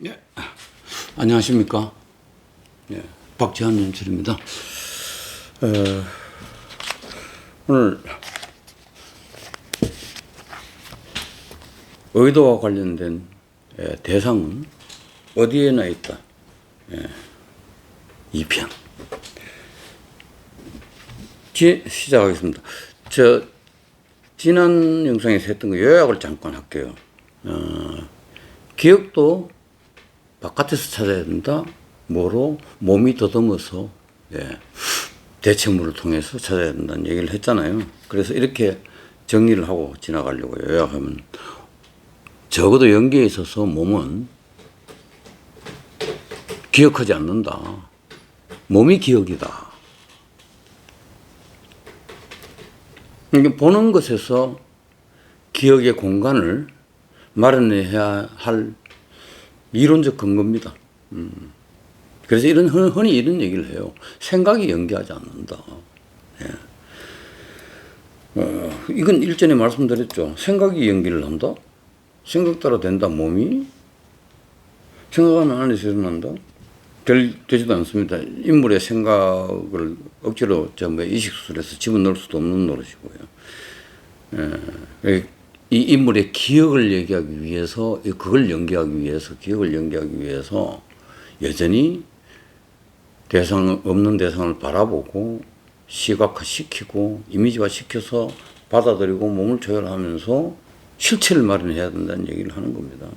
예, 안녕하십니까. 예, 박지한 연출입니다. 오늘 의도와 관련된 대상은 어디에나 있다. 2편 시작하겠습니다. 지난 영상에서 했던 거 요약을 잠깐 할게요. 기억도 바깥에서 찾아야 된다. 뭐로? 몸이 더듬어서 대체물을 통해서 찾아야 된다는 얘기를 했잖아요. 그래서 이렇게 정리를 하고 지나가려고 요약하면, 적어도 연기에 있어서 몸은 기억하지 않는다. 몸이 기억이다. 이게 보는 것에서 기억의 공간을 마련해야 할 이론적 근거입니다. 그래서 흔히 이런 얘기를 해요. 생각이 연기하지 않는다. 이건 일전에 말씀드렸죠. 생각이 연기를 한다? 생각 따라 된다, 몸이? 생각하면 안에서 일어난다? 되지도 않습니다. 인물의 생각을 억지로 이식수술해서 집어넣을 수도 없는 노릇이고요. 이 인물의 기억을 얘기하기 위해서, 그걸 연기하기 위해서, 기억을 연기하기 위해서 여전히 없는 대상을 바라보고 시각화시키고 이미지화시켜서 받아들이고 몸을 조율하면서 실체를 마련해야 된다는 얘기를 하는 겁니다.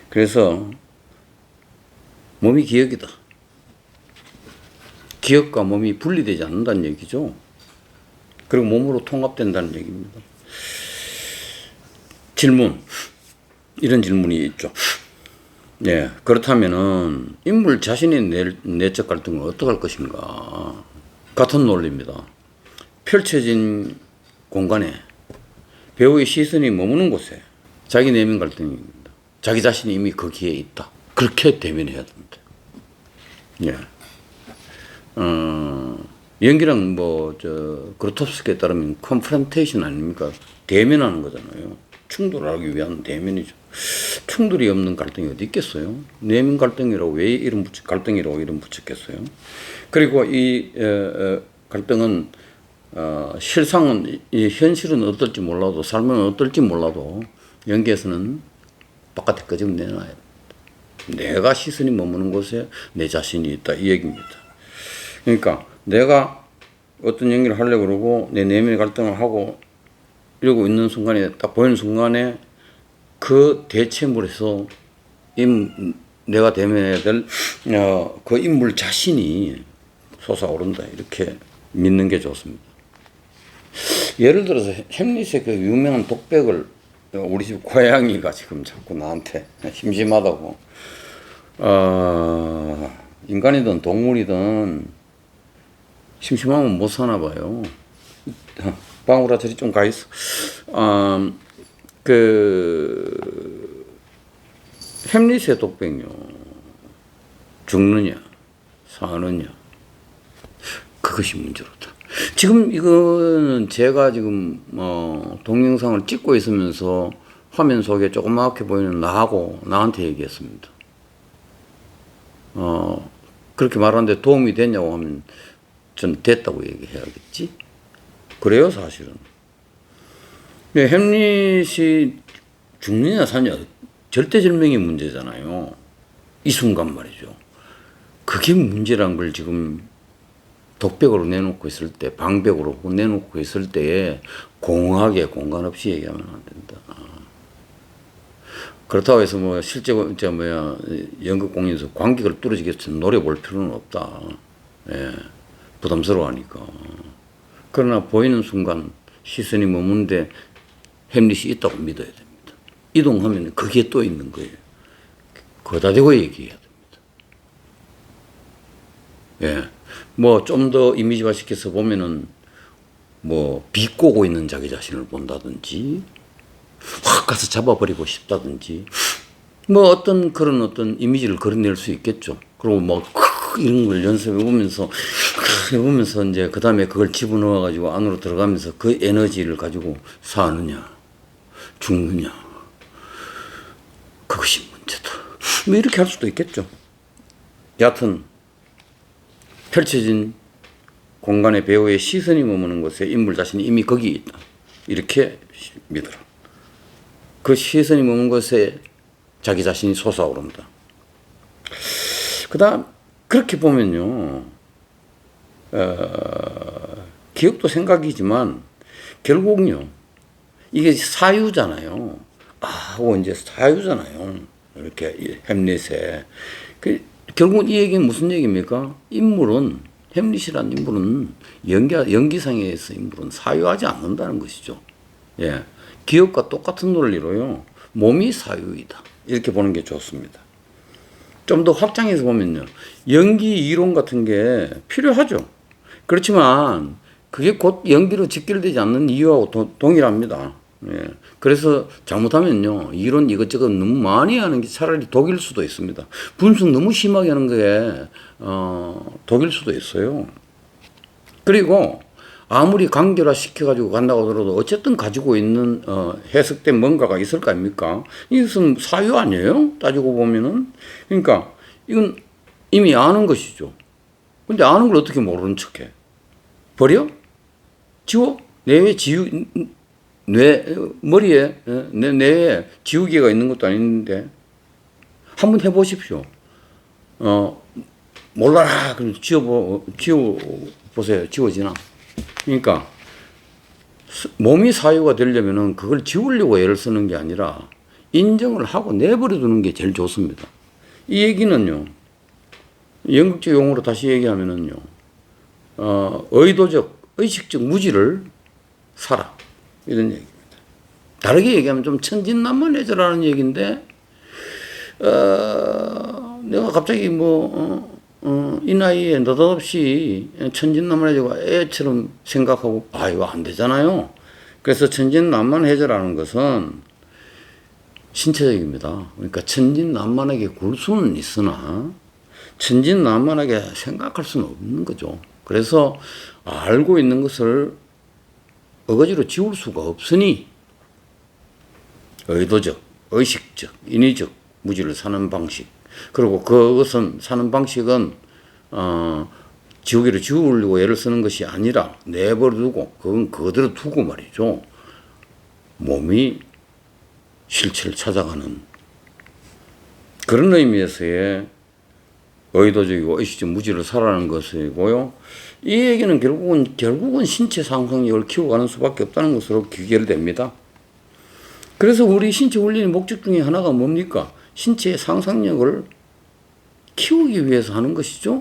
그래서 몸이 기억이다. 기억과 몸이 분리되지 않는다는 얘기죠. 그리고 몸으로 통합된다는 얘기입니다. 질문. 이런 질문이 있죠. 그렇다면은 인물 자신의 내적 갈등을 어떻게 할 것인가? 같은 논리입니다. 펼쳐진 공간에 배우의 시선이 머무는 곳에 자기 내면 갈등입니다. 자기 자신이 이미 거기에 있다. 그렇게 대면해야 됩니다. 연기랑 그루토프스키에 따르면 컨프런테이션 아닙니까? 대면하는 거잖아요. 충돌하기 위한 대면이죠. 충돌이 없는 갈등이 어디 있겠어요? 내면 갈등이라고 왜 갈등이라고 이름 붙였겠어요? 그리고 이 갈등은 실상은, 현실은 어떨지 몰라도, 삶은 어떨지 몰라도 연기에서는 바깥에 끄집어 내놔야 됩니다. 내가 시선이 머무는 곳에 내 자신이 있다, 이 얘기입니다. 그러니까 내가 어떤 연기를 하려고 그러고 내 내면의 갈등을 하고 이러고 있는 순간에, 딱 보이는 순간에 그 대체물에서 내가 대면해야 될 그 인물 자신이 솟아오른다, 이렇게 믿는 게 좋습니다. 예를 들어서 햄릿의 그 유명한 독백을, 우리 집 고양이가 지금 자꾸 나한테 심심하다고, 인간이든 동물이든 심심하면 못 사나 봐요. 방울아, 저리 좀 가 있어. 햄릿의 독백요. 죽느냐, 사느냐. 그것이 문제로다. 지금 이거는 제가 지금, 동영상을 찍고 있으면서 화면 속에 조그맣게 보이는 나한테 얘기했습니다. 그렇게 말하는데 도움이 됐냐고 하면 전 됐다고 얘기해야겠지? 그래요, 사실은. 햄릿이 죽느냐 사느냐 절대절명의 문제잖아요. 이 순간 말이죠. 그게 문제란 걸 지금 독백으로 내놓고 있을 때, 방백으로 내놓고 있을 때에 공허하게 공간 없이 얘기하면 안 된다. 그렇다고 해서 실제 연극 공연에서 관객을 뚫어지게 노래 볼 필요는 없다. 부담스러워하니까. 그러나 보이는 순간 시선이 머무는데 햄릿이 있다고 믿어야 됩니다. 이동하면 그게 또 있는 거예요. 거기다 대고 얘기해야 됩니다. 좀 더 이미지화 시켜서 보면은 비꼬고 있는 자기 자신을 본다든지, 확 가서 잡아버리고 싶다든지, 어떤 이미지를 그려낼 수 있겠죠. 그리고 이런 걸 연습해보면서 이제 그 다음에 그걸 집어넣어가지고 안으로 들어가면서 그 에너지를 가지고 사느냐, 죽느냐. 그것이 문제다. 뭐 이렇게 할 수도 있겠죠. 여하튼 펼쳐진 공간에 배우의 시선이 머무는 곳에 인물 자신이 이미 거기에 있다. 이렇게 믿어라. 그 시선이 머무는 곳에 자기 자신이 솟아오른다. 그 다음 그렇게 보면요. 기억도 생각이지만 결국은요. 이게 사유잖아요. 하고 이제 사유잖아요. 이렇게 햄릿에. 결국은 이 얘기는 무슨 얘기입니까? 인물은 햄릿이라는 인물은 연기상에서 인물은 사유하지 않는다는 것이죠. 예. 기억과 똑같은 논리로요. 몸이 사유이다. 이렇게 보는 게 좋습니다. 좀 더 확장해서 보면요. 연기 이론 같은 게 필요하죠. 그렇지만 그게 곧 연기로 직결되지 않는 이유하고 동일합니다. 예. 그래서 잘못하면요. 이론 이것저것 너무 많이 하는 게 차라리 독일 수도 있습니다. 분석 너무 심하게 하는 게 독일 수도 있어요. 그리고 아무리 간결화 시켜가지고 간다고 하더라도 어쨌든 가지고 있는 해석된 뭔가가 있을 거 아닙니까? 이것은 사유 아니에요? 따지고 보면은. 그러니까 이건 이미 아는 것이죠. 근데 아는 걸 어떻게 모르는 척해? 버려? 지워? 내외 머리에, 뇌에 지우개가 있는 것도 아닌데, 한번 해보십시오. 몰라라. 그럼 지워보세요. 지워지나? 그러니까, 몸이 사유가 되려면은 그걸 지우려고 애를 쓰는 게 아니라, 인정을 하고 내버려 두는 게 제일 좋습니다. 이 얘기는요, 연극적 용어로 다시 얘기하면은요, 의도적, 의식적 무지를 사라. 이런 얘기입니다. 다르게 얘기하면 좀 천진난만해져라는 얘기인데, 내가 갑자기 이 나이에 느닷없이 천진난만해지고 애처럼 생각하고, 이거 안 되잖아요. 그래서 천진난만해져라는 것은 신체적입니다. 그러니까 천진난만하게 굴 수는 있으나, 천진난만하게 생각할 수는 없는 거죠. 그래서 알고 있는 것을 어거지로 지울 수가 없으니 의도적, 의식적, 인위적 무지를 사는 방식, 그리고 그것은 사는 방식은 지우개를 지우려고 애를 쓰는 것이 아니라 내버려두고 그건 그대로 두고 말이죠. 몸이 실체를 찾아가는 그런 의미에서의 의도적이고 의식적 무지를 사라는 것이고요. 이 얘기는 결국은 신체 상상력을 키워가는 수밖에 없다는 것으로 귀결됩니다. 그래서 우리 신체 훈련의 목적 중에 하나가 뭡니까? 신체의 상상력을 키우기 위해서 하는 것이죠.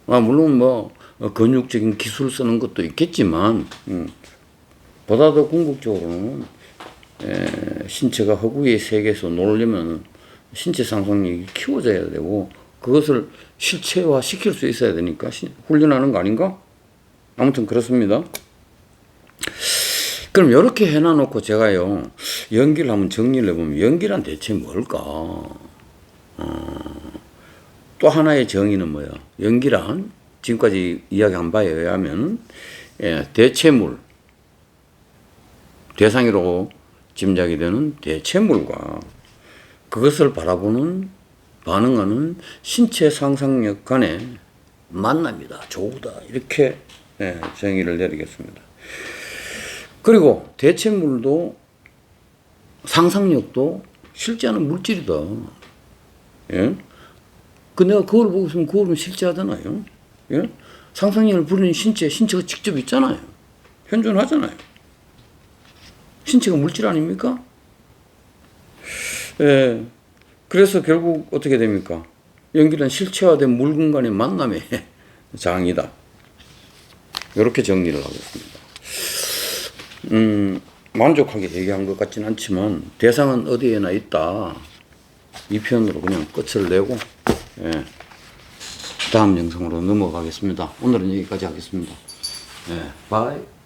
물론 근육적인 기술 쓰는 것도 있겠지만, 보다 더 궁극적으로는 신체가 허구의 세계에서 놀려면 신체 상상력이 키워져야 되고, 그것을 실체화 시킬 수 있어야 되니까 훈련하는 거 아닌가? 아무튼 그렇습니다. 그럼 이렇게 해놔놓고 제가요, 연기를 한번 정리를 해보면, 연기란 대체 뭘까? 또 하나의 정의는 뭐예요? 연기란, 지금까지 이야기한 바에 의하면, 대체물, 대상으로 짐작이 되는 대체물과 그것을 바라보는 반응하는 신체 상상력 간의 만남이다. 조우다. 이렇게 정의를 내리겠습니다. 그리고 대체물도 상상력도 실제하는 물질이다. 예? 내가 그걸 보고 있으면 그거는 실제하잖아요. 예? 상상력을 부리는 신체가 직접 있잖아요. 현존하잖아요. 신체가 물질 아닙니까? 예. 그래서 결국 어떻게 됩니까? 연기는 실체화된 물건 간의 만남의 장이다. 이렇게 정리를 하겠습니다. 만족하게 얘기한 것 같지는 않지만 대상은 어디에나 있다. 이 표현으로 그냥 끝을 내고 다음 영상으로 넘어가겠습니다. 오늘은 여기까지 하겠습니다. 바이.